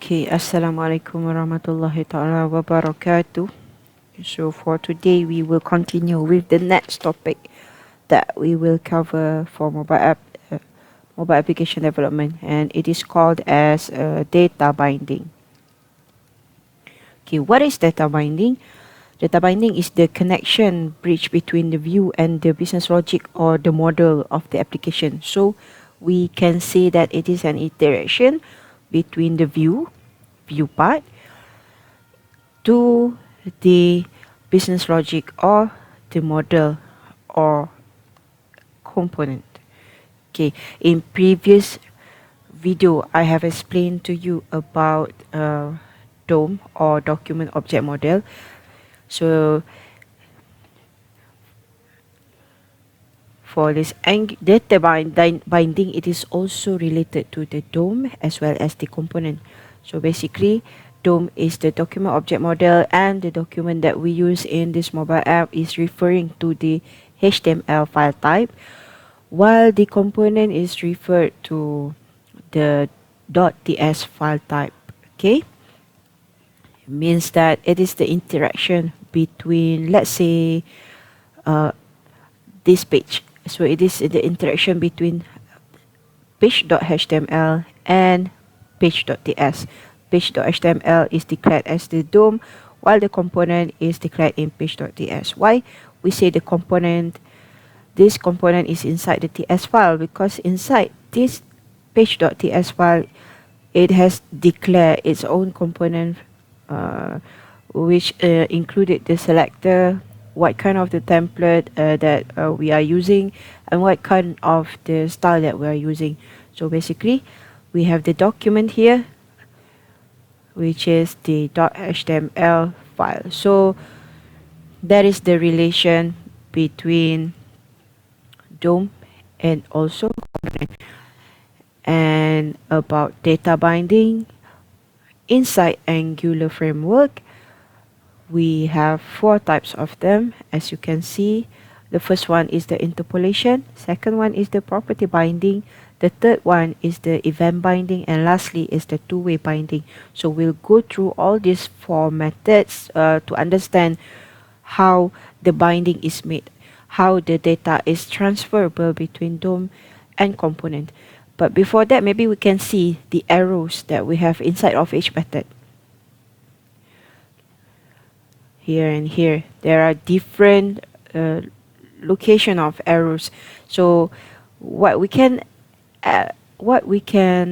Okay, Assalamualaikum warahmatullahi ta'ala wabarakatuh. So for today, we will continue with the next topic that we will cover for mobile application development, and it is called as data binding. Okay, what is data binding? Data binding is the connection bridge between the view and the business logic or the model of the application. So we can say that it is an interaction between the view part to the business logic or the model or component. Okay, in previous video I have explained to you about DOM or document object model. So for this data binding, it is also related to the DOM as well as the component. So basically, DOM is the document object model, and the document that we use in this mobile app is referring to the HTML file type, while the component is referred to the .ts file type. Okay, it means that it is the interaction between, let's say, this page. So it is the interaction between page.html and page.ts. Page.html is declared as the DOM, while the component is declared in page.ts. Why we say the component? This component is inside the ts file because inside this page.ts file, it has declared its own component, which included the selector, what kind of the template that we are using, and what kind of the style that we are using. So basically, we have the document here, which is the .html file. So that is the relation between DOM and also component. And about data binding, inside Angular framework, we have four types of them, as you can see. The first one is the interpolation, second one is the property binding, the third one is the event binding, and lastly is the two-way binding. So we'll go through all these four methods to understand how the binding is made, how the data is transferable between DOM and component. But before that, maybe we can see the arrows that we have inside of each method. Here and here, there are different location of arrows. So what we can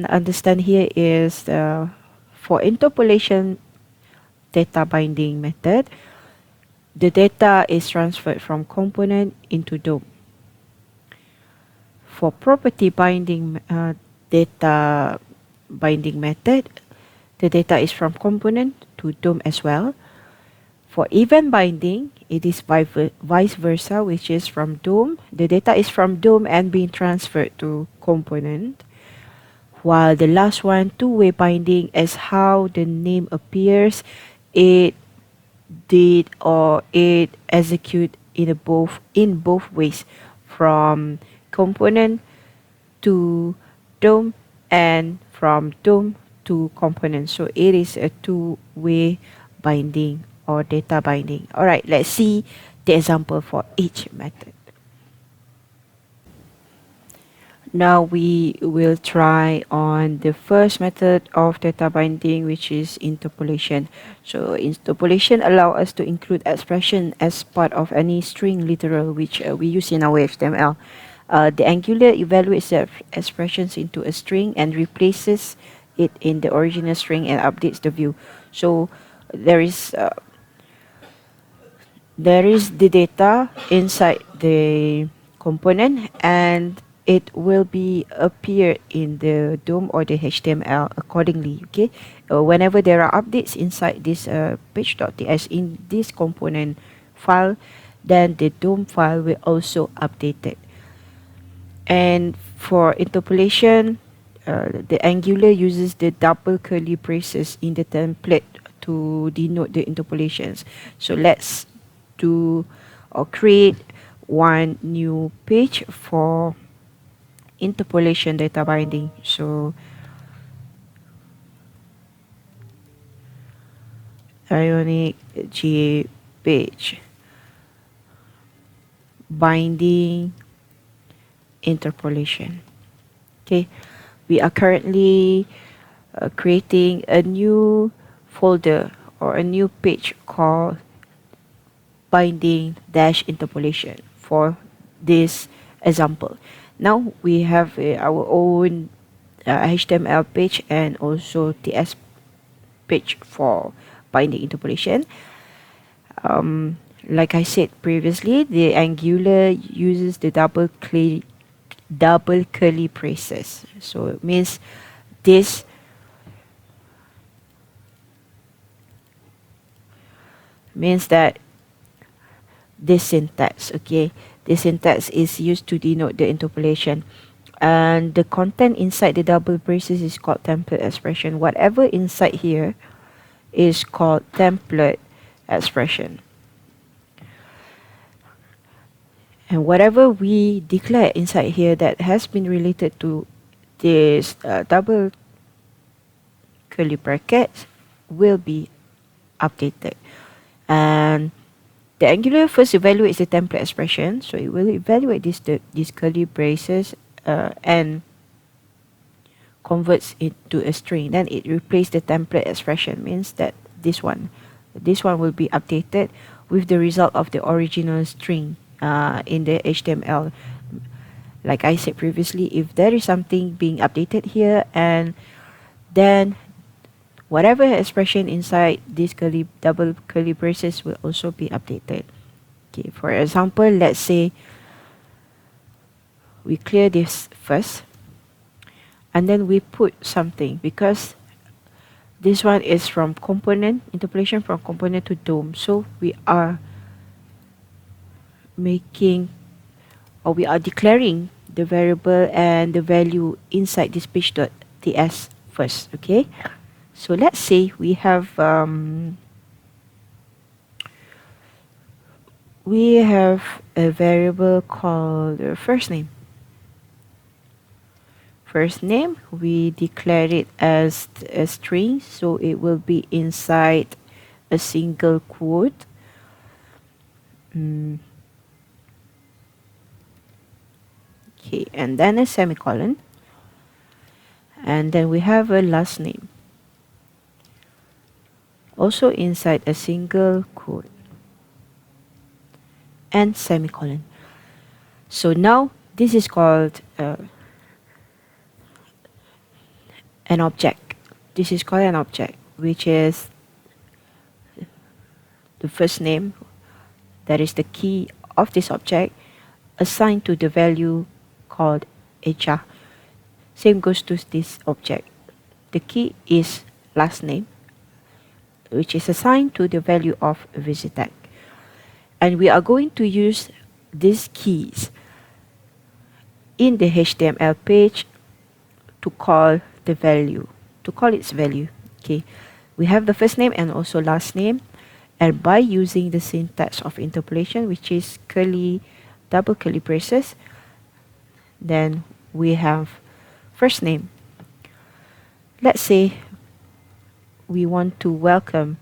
understand here is for interpolation data binding method, the data is transferred from component into DOM. For property binding data binding method, the data is from component to DOM as well. For event binding, it is vice versa, which is from DOM. The data is from DOM and being transferred to component. While the last one, two-way binding, is how the name appears. It did or it execute in both ways, from component to DOM and from DOM to component. So it is a two-way binding or data binding. Alright, let's see the example for each method. Now we will try on the first method of data binding, which is interpolation. So interpolation allows us to include expression as part of any string literal which we use in our HTML. The Angular evaluates the expressions into a string and replaces it in the original string and updates the view. So there is the data inside the component, and it will be appear in the DOM or the HTML accordingly. Okay, whenever there are updates inside this page.ts in this component file, then the DOM file will also update it. And for interpolation, the Angular uses the double curly braces in the template to denote the interpolations. So let's do or create one new page for interpolation data binding. So ionic G page binding interpolation. Okay, we are currently creating a new folder or a new page called binding dash interpolation for this example. Now we have our own HTML page and also TS page for binding interpolation. Like I said previously, the Angular uses the double curly braces. So it means this means that this syntax, okay, this syntax is used to denote the interpolation, and the content inside the double braces is called template expression. Whatever inside here is called template expression, and whatever we declare inside here that has been related to this double curly brackets will be updated. And the Angular first evaluates the template expression, so it will evaluate these curly braces and converts it to a string. Then it replaces the template expression, means that this one will be updated with the result of the original string in the HTML. Like I said previously, if there is something being updated here, and then whatever expression inside these double curly braces will also be updated. Okay, for example, let's say we clear this first, and then we put something, because this one is from component, interpolation from component to DOM. So we are making, or we are declaring the variable and the value inside this page.ts first. Okay, so let's say we have a variable called first name. First name, we declare it as a string, so it will be inside a single quote. Okay, and then a semicolon, and then we have a last name, also inside a single quote and semicolon. So now this is called an object. This is called an object, which is the first name, that is the key of this object, assigned to the value called HR. Same goes to this object. The key is last name, which is assigned to the value of visited. And we are going to use these keys in the HTML page to call the value, to call its value. Okay, we have the first name and also last name, and by using the syntax of interpolation, which is double curly braces, then we have first name. Let's say we want to welcome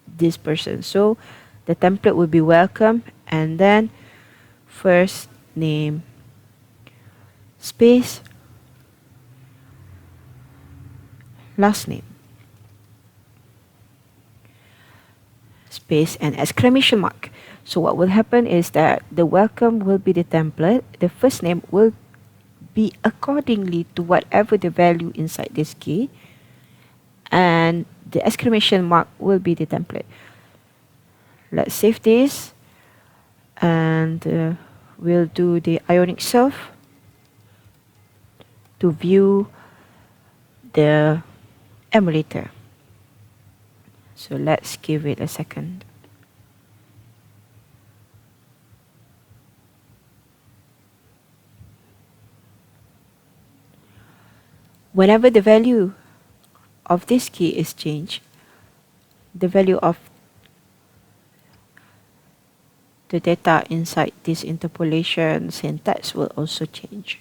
this person, so the template will be welcome, and then first name space last name space and exclamation mark. So what will happen is that the welcome will be the template, the first name will be accordingly to whatever the value inside this key, and the exclamation mark will be the template. Let's save this, and we'll do the Ionic Surf to view the emulator. So let's give it a second. Whenever the value of this key is changed, the value of the data inside this interpolation syntax will also change.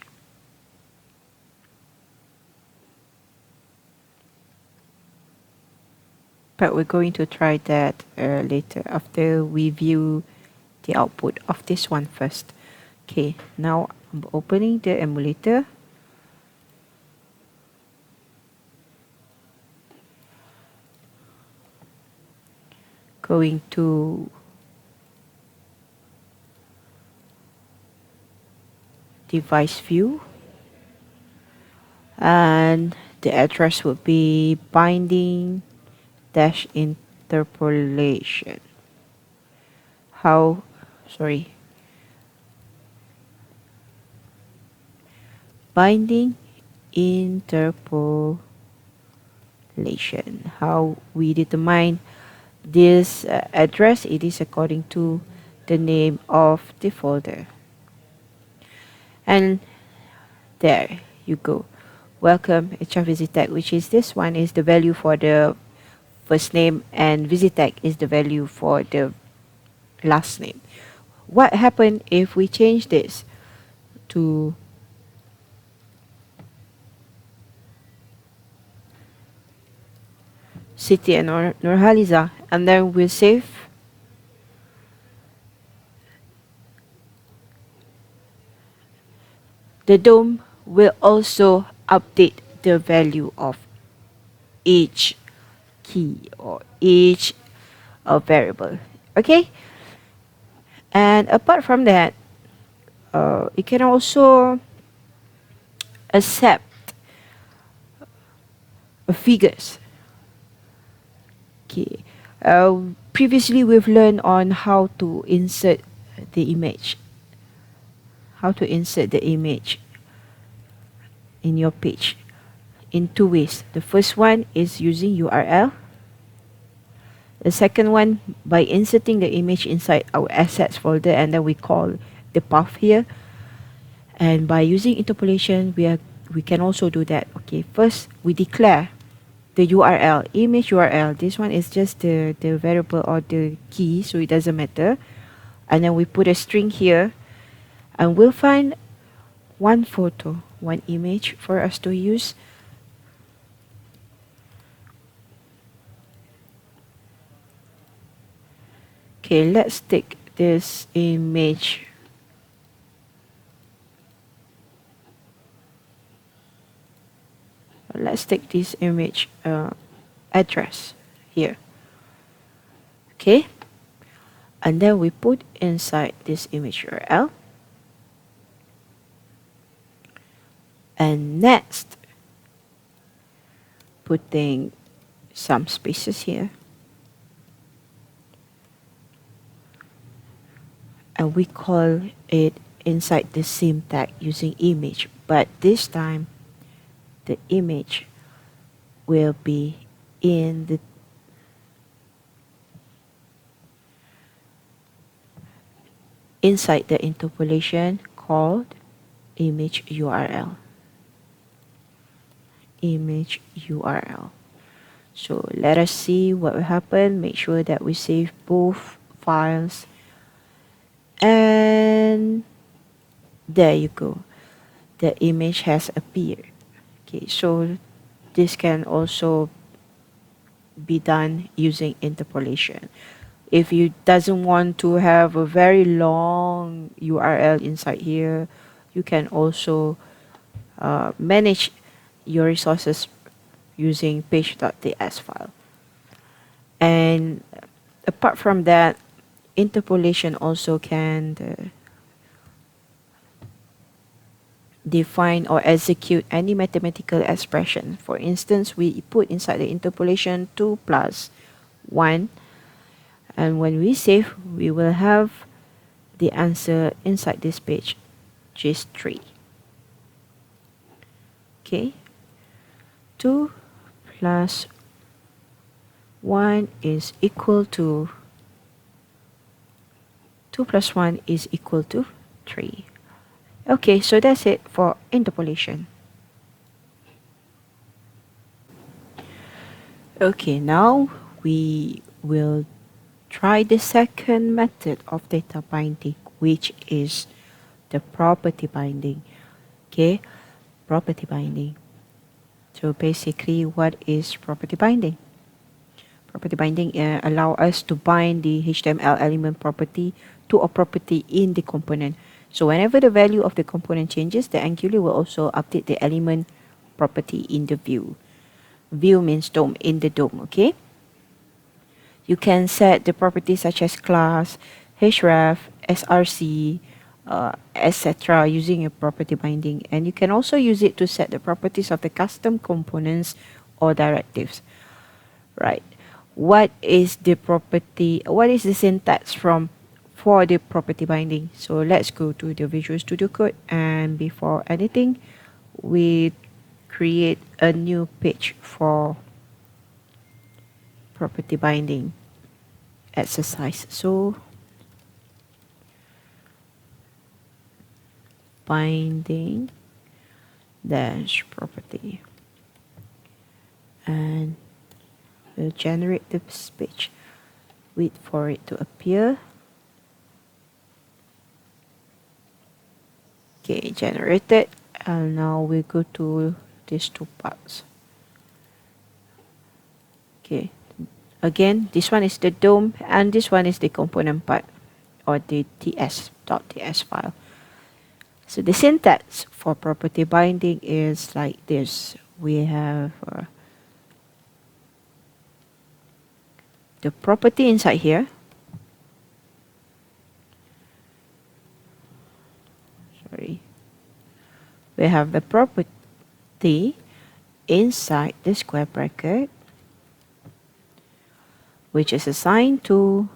but we're going to try that later after we view the output of this one first. Okay, now I'm opening the emulator. Going to device view, and the address would be binding dash interpolation. Binding interpolation. How we determine this address, it is according to the name of the folder. And there you go. Welcome HR Visitech, which is this one is the value for the first name, and Visitech is the value for the last name. What happened if we change this to Siti and Nurhaliza, and then we'll save? The DOM will also update the value of each key or each variable. Okay, and apart from that, it can also accept figures. Okay, previously we've learned on how to insert the image, in your page in two ways. The first one is using URL. The second one, by inserting the image inside our assets folder, and then we call the path here. And by using interpolation, we can also do that. Okay, first we declare the URL, image URL. This one is just the variable or the key, so it doesn't matter. And then we put a string here, and we'll find one photo, one image for us to use. Okay, let's take this image. Let's take this image address here. Okay, and then we put inside this image URL. And next, putting some spaces here. And we call it inside the sim tag using image, but this time the image will be in the inside the interpolation called image URL. So let us see what will happen. Make sure that we save both files, and there you go, the image has appeared. Okay, so this can also be done using interpolation. If you doesn't want to have a very long URL inside here, you can also manage your resources using page.ts file. And apart from that, interpolation also can define or execute any mathematical expression. For instance, we put inside the interpolation 2 plus 1, and when we save, we will have the answer inside this page, which is 3. Okay, 2 plus 1 is equal to 2 plus 1 is equal to 3. Okay, so that's it for interpolation. Okay, now we will try the second method of data binding, which is the property binding. Okay, property binding. So basically, what is property binding? Property binding allow us to bind the HTML element property to a property in the component. So whenever the value of the component changes, the Angular will also update the element property in the view. View means DOM, in the DOM, okay? You can set the properties such as class, href, src, etc. using a property binding, and you can also use it to set the properties of the custom components or directives. Right. What is the syntax for the property binding? So let's go to the Visual Studio Code, and before anything, we create a new page for property binding exercise. So binding dash property, and we'll generate this page. Wait for it to appear. Okay, generated, and now we go to these two parts. Okay, again, this one is the DOM and this one is the component part, or the ts.ts file. So the syntax for property binding is like this. We have the property inside here. Sorry. We have the property inside the square bracket, which is assigned to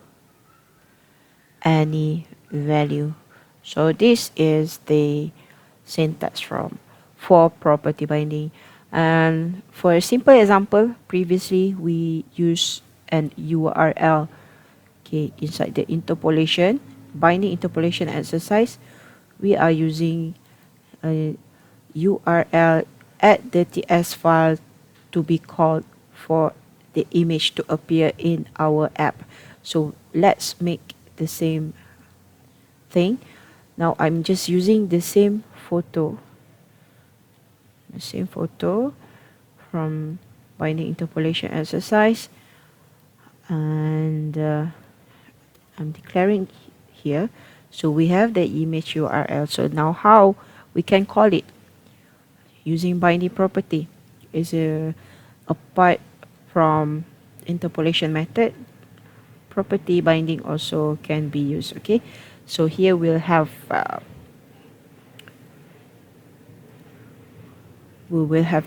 any value. So this is the syntax for property binding. And for a simple example, previously we used an URL. Okay, inside the interpolation, binding interpolation exercise, we are using a URL at the TS file to be called for the image to appear in our app. So let's make the same thing. Now I'm just using the same photo from binding interpolation exercise, and I'm declaring here. So we have the image URL. So now how we can call it using binding property is apart from interpolation method, property binding also can be used. Okay, so here we'll have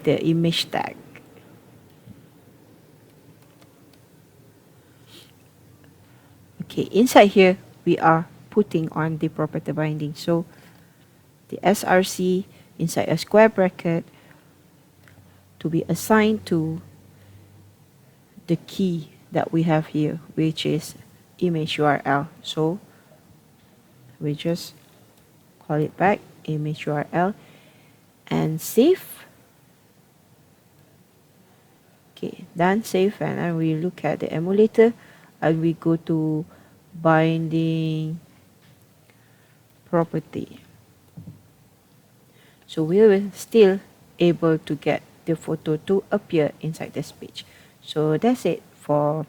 the image tag. Okay, inside here we are putting on the property binding. So the src inside a square bracket to be assigned to the key that we have here, which is image URL. So we just call it back image URL and save. Okay, done, save, and then we look at the emulator and we go to binding property. So we will still able to get the photo to appear inside this page. So that's it for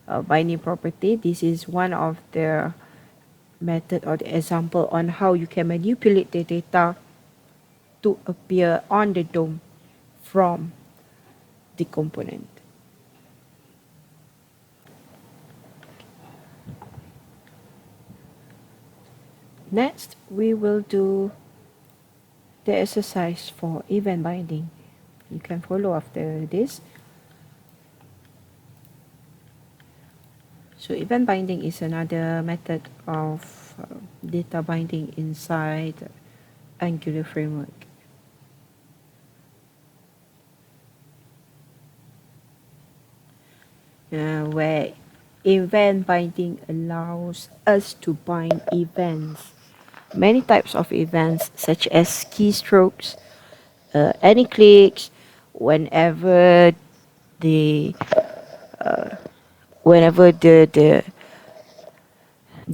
binding property. This is one of the method or the example on how you can manipulate the data to appear on the DOM from the component. Next, we will do the exercise for event binding. You can follow after this. So event binding is another method of data binding inside Angular framework. Where event binding allows us to bind events, many types of events such as keystrokes, any clicks, whenever the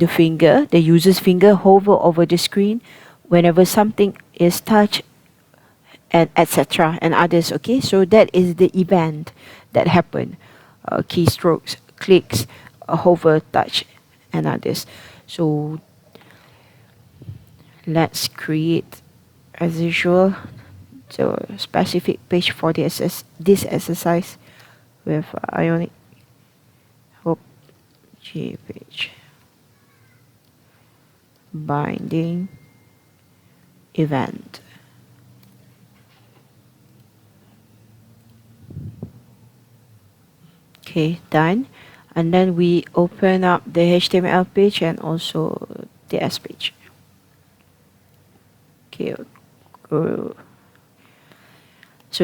finger, the user's finger hover over the screen, whenever something is touched, and etc. and others. Okay, so that is the event that happened. keystrokes, clicks, hover, touch, and others. So let's create, as usual, so specific page for this exercise with Ionic Hope G page binding event. Okay, done. And then we open up the HTML page and also the S page. Okay, so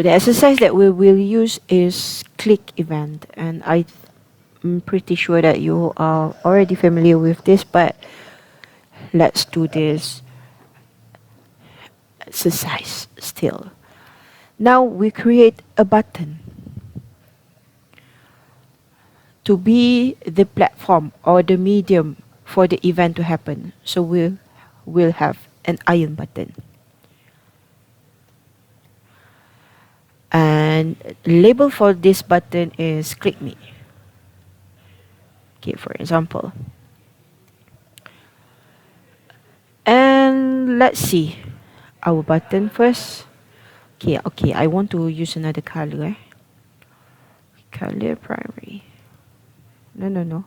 the exercise that we will use is click event, and I'm pretty sure that you are already familiar with this, but let's do this exercise still. Now we create a button to be the platform or the medium for the event to happen. So we'll have an iron button. And label for this button is click me. Okay, for example. And let's see our button first. Okay, I want to use another color. Color primary. No.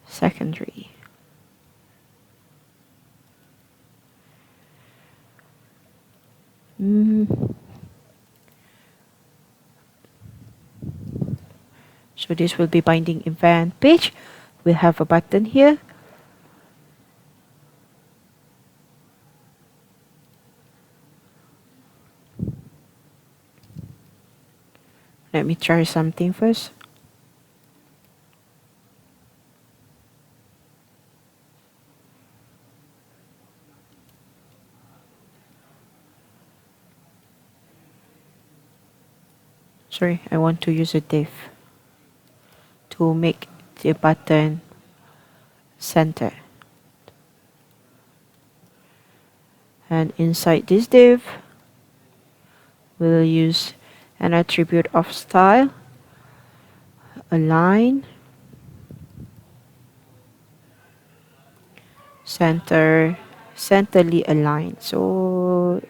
Secondary. So this will be binding event page. We'll have a button here. Let me try something first. Sorry, I want to use a div to make the button center. And inside this div, we'll use an attribute of style, align, centrally align. So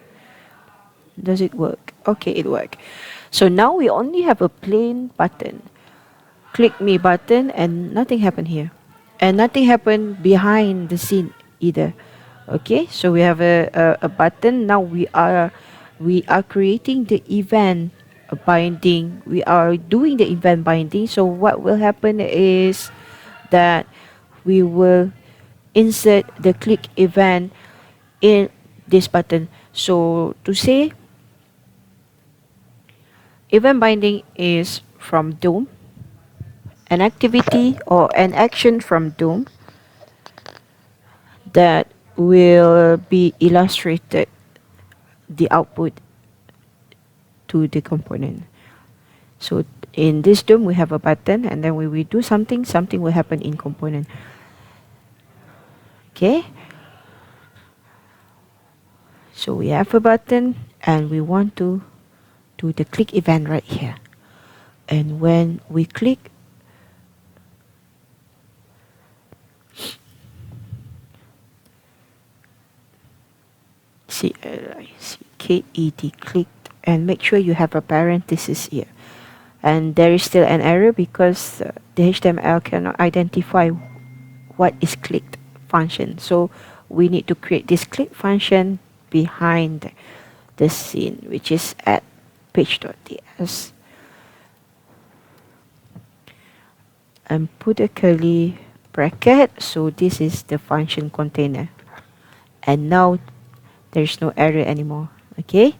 does it work? Okay, it worked. So now we only have a plain button. Click me button, and nothing happened here. And nothing happened behind the scene either. Okay, so we have a button. Now we are creating the event binding. We are doing the event binding. So what will happen is that we will insert the click event in this button. So to say, event binding is from DOM, an activity or an action from DOM that will be illustrated the output to the component. So in this DOM we have a button, and then when we do something will happen in component. Okay, so we have a button and we want to do the click event right here. And when we click, CLICKED, clicked, and make sure you have a parenthesis here. And there is still an error because the HTML cannot identify what is clicked function. So we need to create this click function behind the scene, which is at page.ts, and put a curly bracket. So this is the function container, and now there's no error anymore. Okay,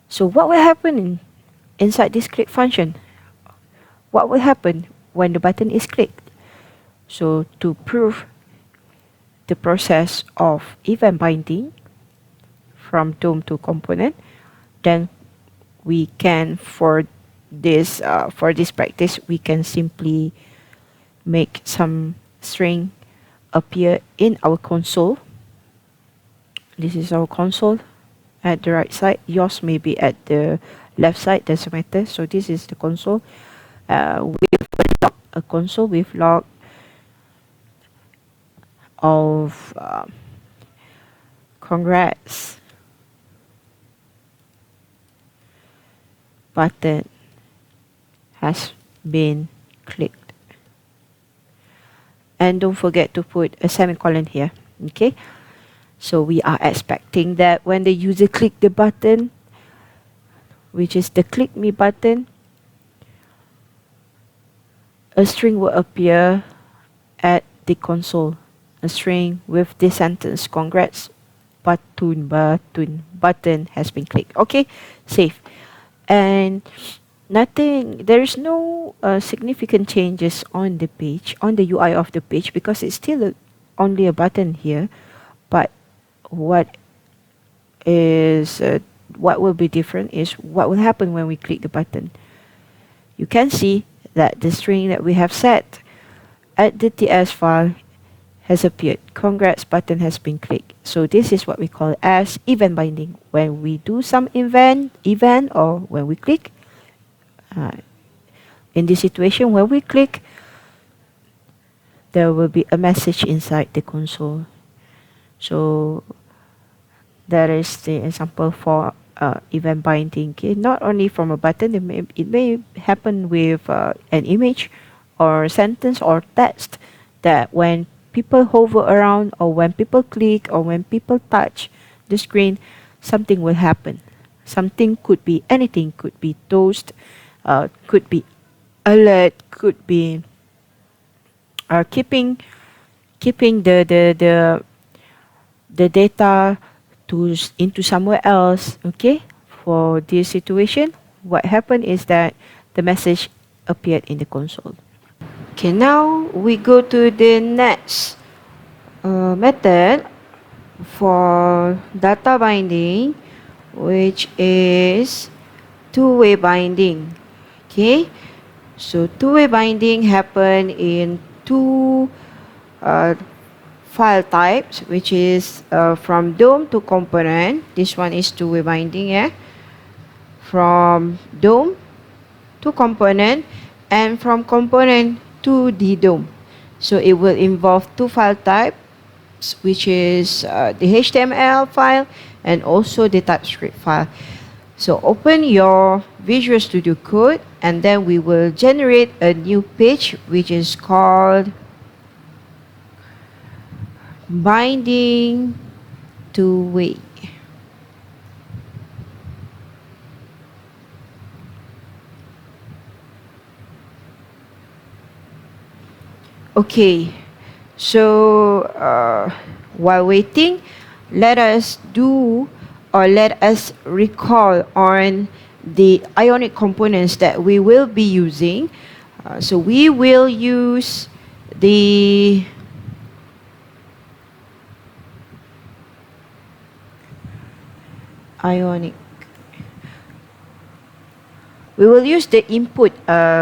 so what will happen inside this click function? What will happen when the button is clicked? So to prove the process of event binding from DOM to component, then we can, for this practice, we can simply make some string appear in our console. This is our console at the right side. Yours may be at the left side, doesn't matter. So this is the console with a console with log of congrats button has been clicked. And don't forget to put a semicolon here. Okay, so we are expecting that when the user click the button, which is the click me button, a string will appear at the console, a string with this sentence, congrats button has been clicked. Okay, save. And there is no significant changes on the page, on the UI of the page, because it's still only a button here. But what will be different is what will happen when we click the button. You can see that the string that we have set at the TS file has appeared. Congrats button has been clicked. So this is what we call as event binding. When we do some event or when we click, in this situation when we click, there will be a message inside the console. So that is the example for event binding. Okay? Not only from a button, it may happen with an image or sentence or text, that when people hover around or when people click or when people touch the screen, something will happen. Something could be anything, could be toast, could be alert, could be keeping the data into somewhere else. Okay, for this situation, what happened is that the message appeared in the console. Okay, now we go to the next method for data binding, which is two-way binding. Okay, so two-way binding happen in two file types, which is from DOM to component. This one is two-way binding, yeah. From DOM to component, and from component to the DOM. So it will involve two file types, which is the HTML file and also the TypeScript file. So open your Visual Studio Code, and then we will generate a new page which is called binding two-way. Okay, so while waiting, let us recall on the Ionic components that we will be using. So we will use the Ionic. We will use the input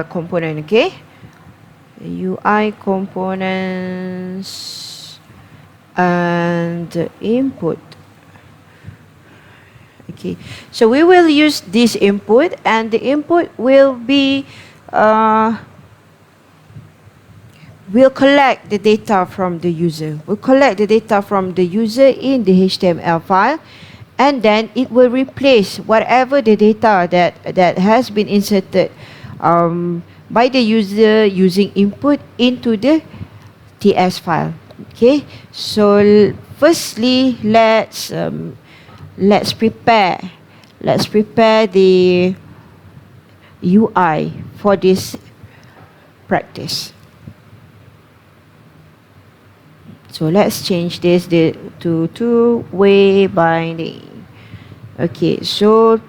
component, okay? UI components and input. Okay, so we will use this input, and the input will be we'll collect the data from the user. We'll collect the data from the user in the HTML file, and then it will replace whatever the data that has been inserted by the user using input into the TS file. Okay, so firstly, let's prepare the UI for this practice. So let's change this to two-way binding. Okay, so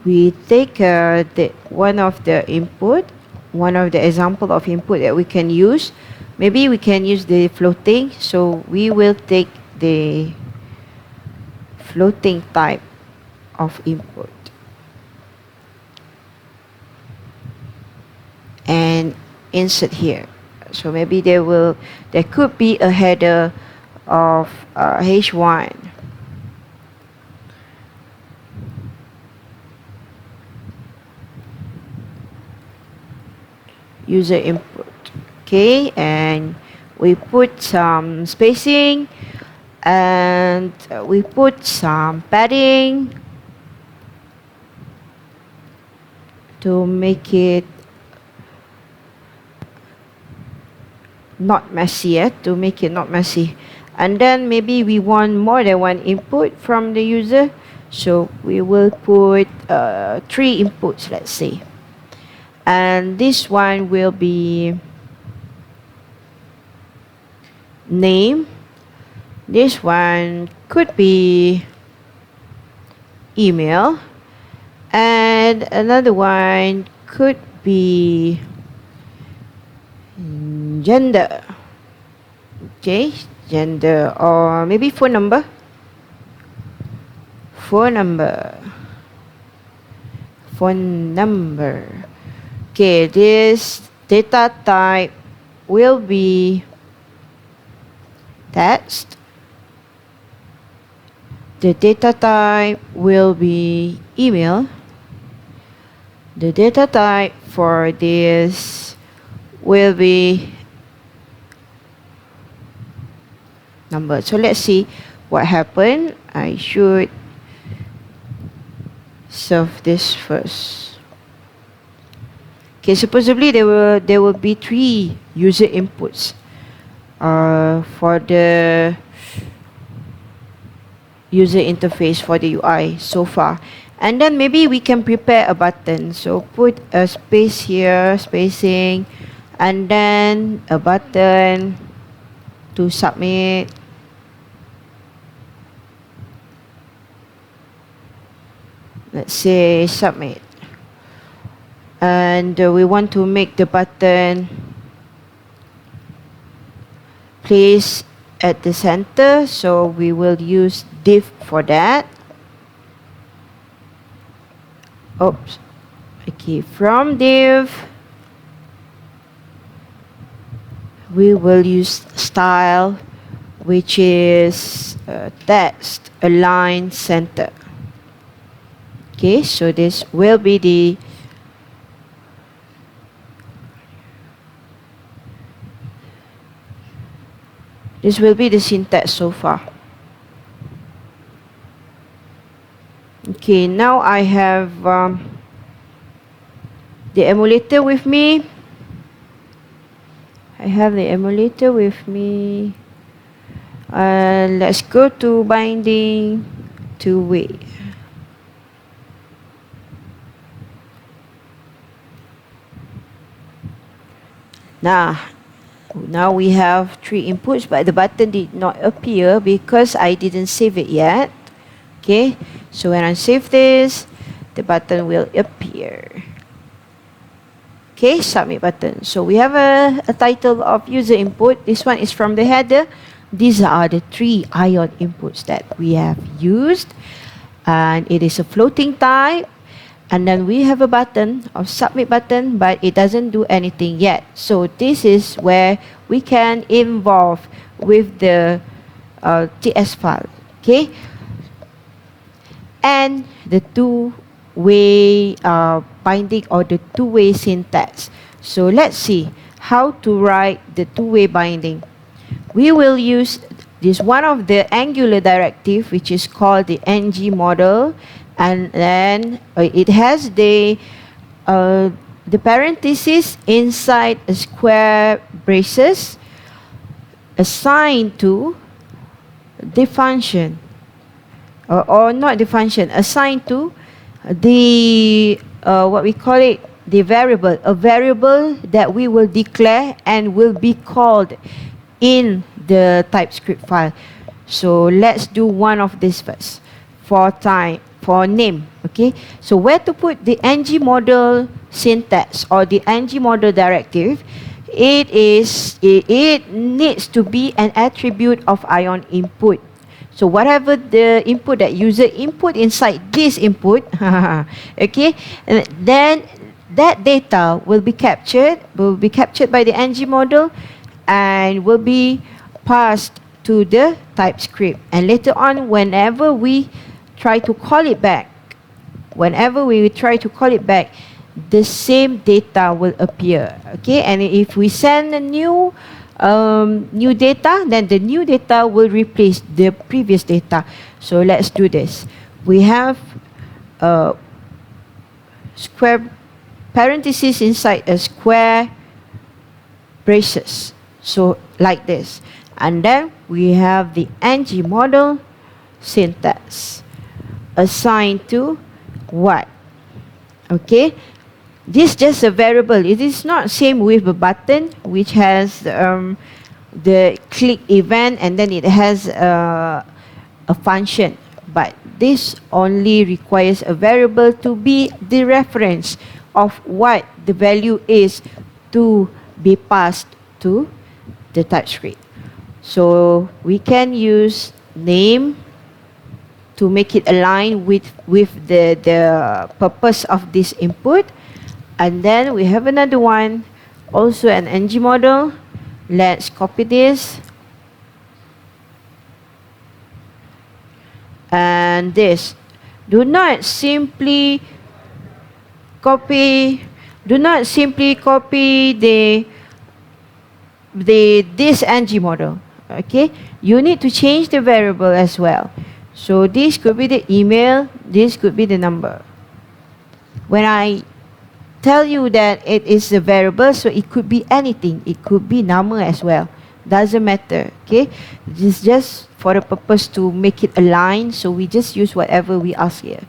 we take one of the example of input that we can use. Maybe we can use the floating, so we will take the floating type of input and insert here. So maybe there could be a header of H1. user input. Okay, and we put some spacing, and we put some padding to make it not messy, to make it not messy. And then maybe we want more than one input from the user, so we will put 3 inputs, let's say. And this one will be name. This one could be email, and another one could be gender. Okay, gender, or maybe phone number. Phone number. Okay, this data type will be text. The data type will be email. The data type for this will be number. So let's see what happened. I should serve this first. Okay, supposedly there will be 3 user inputs for the user interface for the UI so far. And then maybe we can prepare a button. So put a space here, spacing, and then a button to submit. Let's say submit. And we want to make the button place at the center, so we will use div for that. Oops. Okay, from div we will use style, which is text align center. Okay, so this will be the syntax so far. Okay, now I have the emulator with me. Let's go to binding two-way. Now we have 3 inputs, but the button did not appear because I didn't save it yet. Okay, so when I save this, the button will appear. Okay, submit button. So we have a title of user input. This one is from the header. These are the 3 ion inputs that we have used, and it is a floating type. And then we have a button of submit button, but it doesn't do anything yet. So this is where we can involve with the TS file. Okay, and the two-way binding, or the two-way syntax. So let's see how to write the two-way binding. We will use this one of the Angular directive, which is called the ng model, and then it has the parenthesis inside a square braces assigned to the function, or not the function, assigned to the what we call it, the variable, a variable that we will declare and will be called in the TypeScript file. So let's do one of these first for name. Okay, so where to put the ng model syntax or the ng model directive? It needs to be an attribute of ion input. So whatever the input that user input inside this input, okay, and then that data will be captured by the ng model and will be passed to the TypeScript. And later on, whenever we try to call it back, the same data will appear. Okay, and if we send a new data, then the new data will replace the previous data. So let's do this. We have square parentheses inside a square braces, so like this, and then we have the ng model syntax assigned to what. Okay, this is just a variable. It is not same with a button which has the click event and then it has a function, but this only requires a variable to be the reference of what the value is to be passed to the TypeScript. So we can use name to make it align with the purpose of this input. And then we have another one, also an ng model. Let's copy this. And this. Do not simply copy this ng model. Okay, you need to change the variable as well. So this could be the email, this could be the number. When I tell you that it is a variable, so it could be anything. It could be number as well. Doesn't matter. Okay, this is just for the purpose to make it align. So we just use whatever we ask here.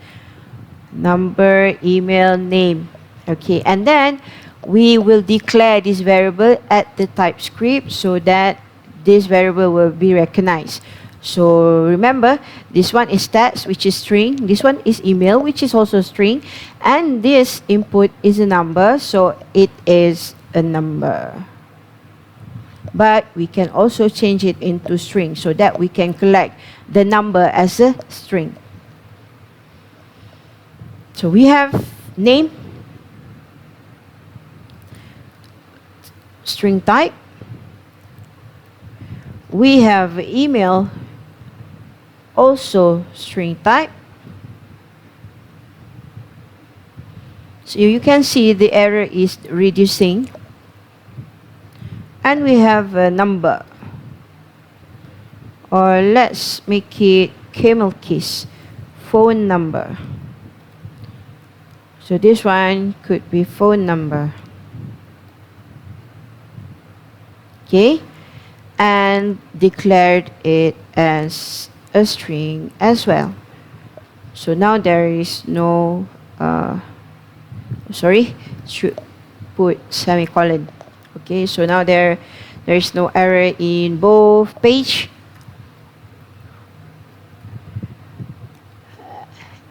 Number, email, name. Okay, and then we will declare this variable at the TypeScript so that this variable will be recognized. So remember, this one is stats, which is string. This one is email, which is also string. And this input is a number, so it is a number. But we can also change it into string so that we can collect the number as a string. So we have name, string type. We have email, also string type. So you can see the error is reducing. And we have a number, or let's make it camel kiss, phone number. So this one could be phone number. Okay, and declared it as a string as well. So now there is no should put semicolon. Okay, so now there is no error in both page,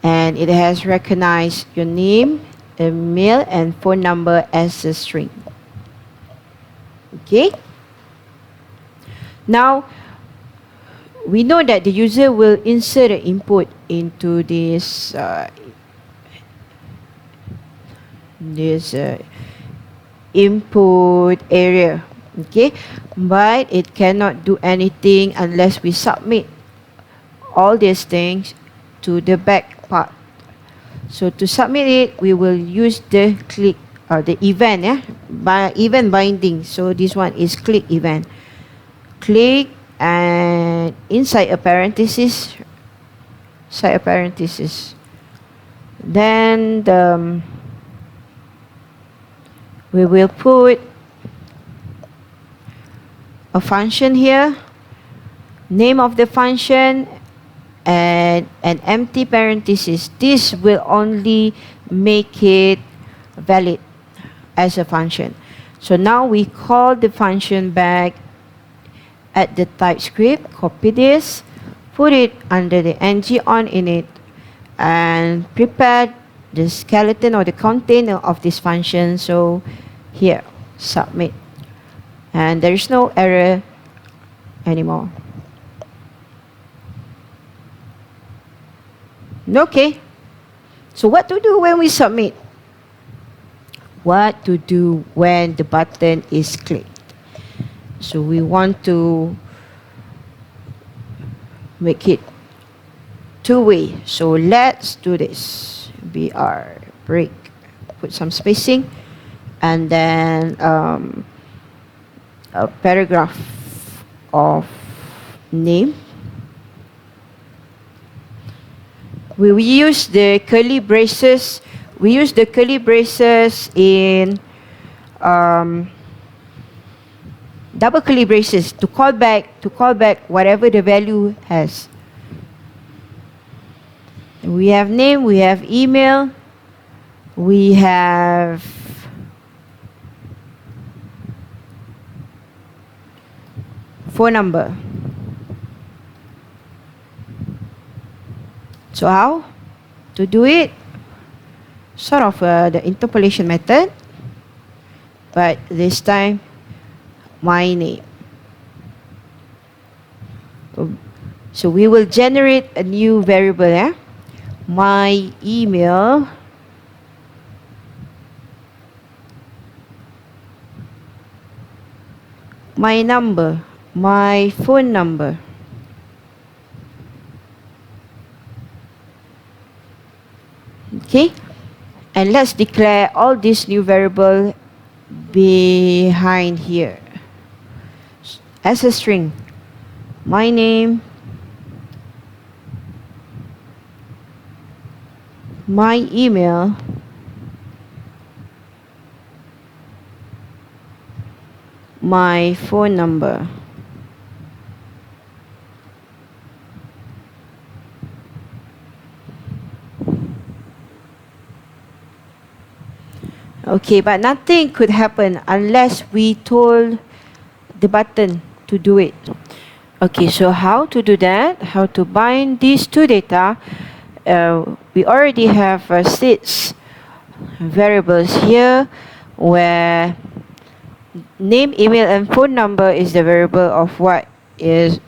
and it has recognized your name, email, and phone number as a string. Okay, now we know that the user will insert an input into this input area. Okay, but it cannot do anything unless we submit all these things to the back part. So to submit it, we will use the click or the event, by event binding. So this one is click event. Click, and inside a parenthesis, then we will put a function here, name of the function, and an empty parenthesis. This will only make it valid as a function. So now we call the function back at the TypeScript, copy this, put it under the ng on init, and prepare the skeleton or the container of this function. So here, submit, and there is no error anymore. Okay, so what to do when we submit? What to do when the button is clicked? So we want to make it two-way. So let's do this. BR break. put some spacing, and then a paragraph of name. We use the curly braces. We use the curly braces in double curly braces to call back whatever the value has. We have name, we have email, we have phone number. So how to do it? Sort of the interpolation method, but this time my name. So we will generate a new variable, my email, my number, my phone number. Okay, and let's declare all these new variable behind here as a string. My name, my email, my phone number. Okay, but nothing could happen unless we told the button to do it. Okay, so how to do that? How to bind these two data? We already have 6 variables here, where name, email, and phone number is the variable of what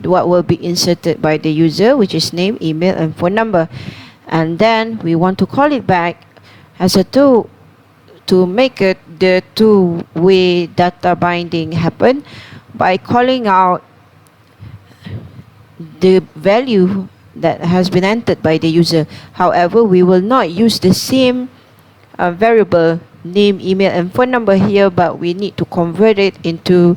will be inserted by the user, which is name, email, and phone number. And then we want to call it back as a tool to make it the two-way data binding happen by calling out the value that has been entered by the user. However, we will not use the same variable name, email, and phone number here, but we need to convert it into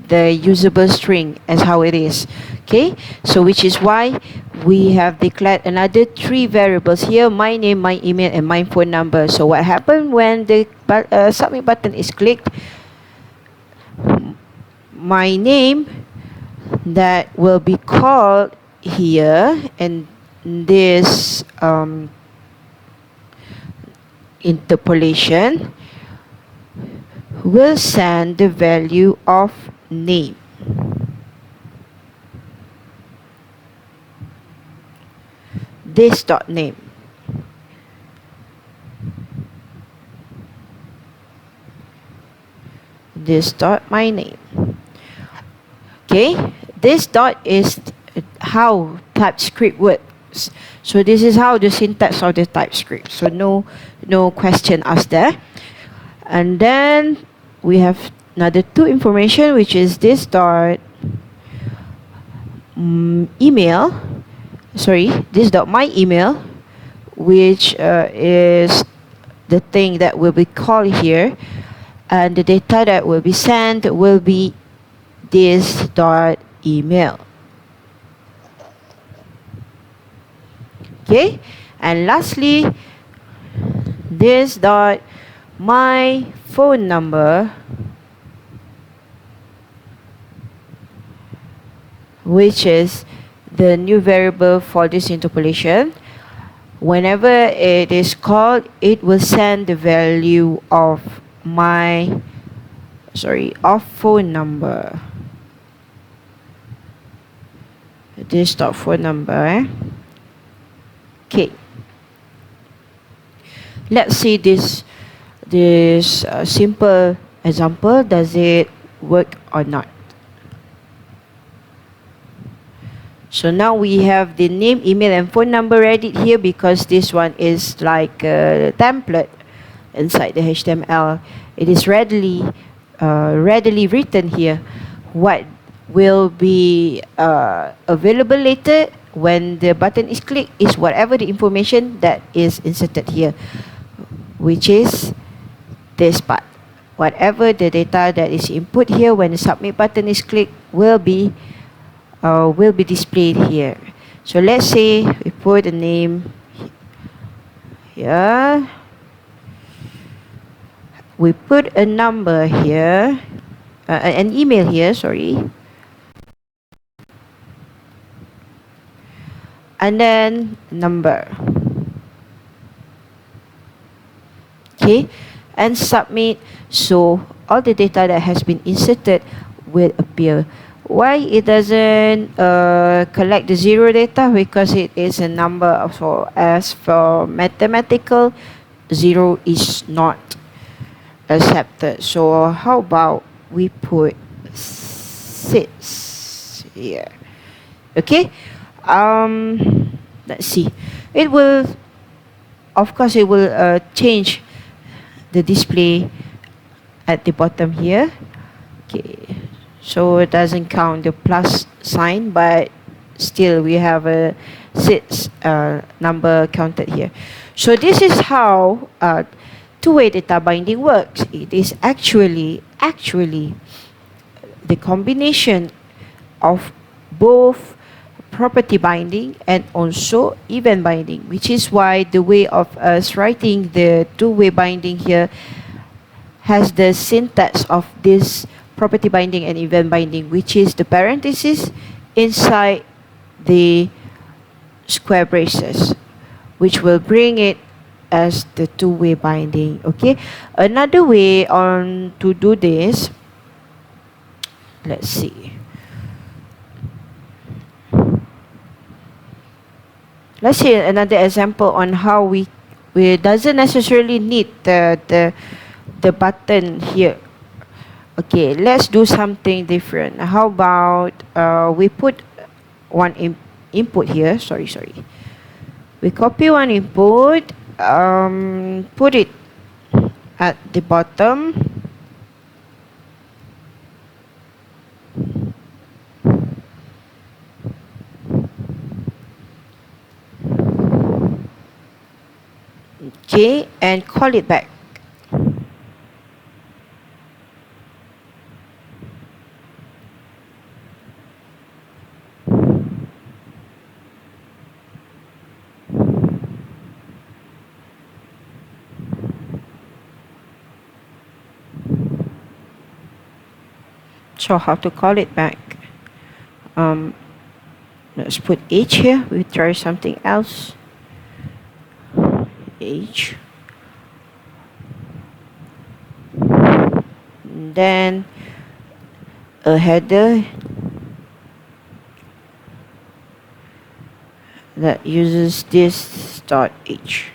the usable string as how it is. Okay, so which is why we have declared another 3 variables here: my name, my email, and my phone number. So what happened when the submit button is clicked? My name that will be called here, and this interpolation will send the value of name. This dot name. This dot my name. Okay, this dot is how TypeScript works. So this is how the syntax of the TypeScript. So no question asked there. And then we have another 2 information, which is this dot email. Sorry, this dot my email, which is the thing that will be called here, and the data that will be sent will be this dot email. Okay, and lastly, this dot my phone number, which is the new variable for this interpolation. Whenever it is called, it will send the value of phone number. This dot phone number. Okay. Let's see this simple example. Does it work or not? So now we have the name, email, and phone number ready here, because this one is like a template inside the HTML. It is readily written here. What will be available later when the button is clicked is whatever the information that is inserted here, which is this part. Whatever the data that is input here when the submit button is clicked will be displayed here. So let's say we put a name here, we put a number here, an email here, sorry, and then number. Okay, and submit. So all the data that has been inserted will appear. Why it doesn't collect the zero data? Because it is a number. So as for mathematical, zero is not accepted. So how about we put 6 here? Okay, let's see. It will, of course, it will change the display at the bottom here. Okay, so it doesn't count the plus sign, but still we have a 6 number counted here. So this is how two-way data binding works. It is actually the combination of both property binding and also event binding, which is why the way of us writing the two-way binding here has the syntax of this property binding and event binding, which is the parenthesis inside the square braces, which will bring it as the two-way binding. Okay, another way on to do this, let's see. Let's see another example on how we doesn't necessarily need the button here. Okay, let's do something different. How about we put one input here. Sorry. We copy one input, put it at the bottom. Okay, and call it back. So how to call it back? Let's put H here. We try something else. H. And then a header that uses this dot H.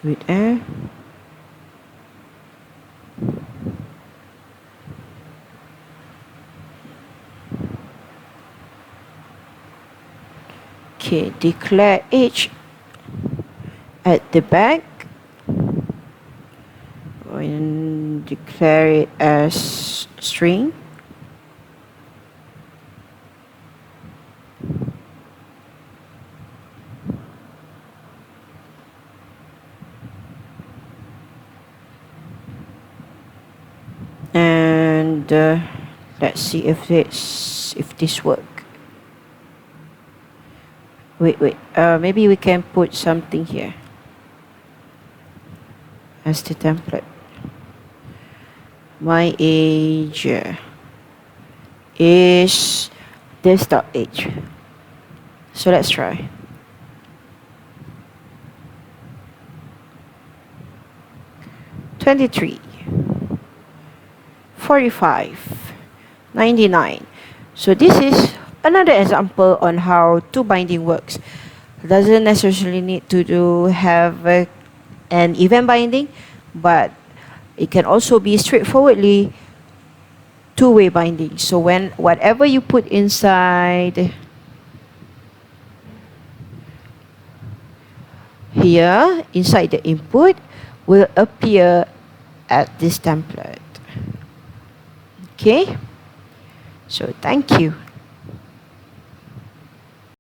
With air. Okay, declare H at the back and declare it as string. And let's see if this works. Wait, maybe we can put something here as the template. My age is this dot age. So let's try. $23, $45, $99. So this is another example on how two binding works. Doesn't necessarily need to have an event binding, but it can also be straightforwardly two-way binding. So when whatever you put inside here inside the input will appear at this template. Okay, so thank you.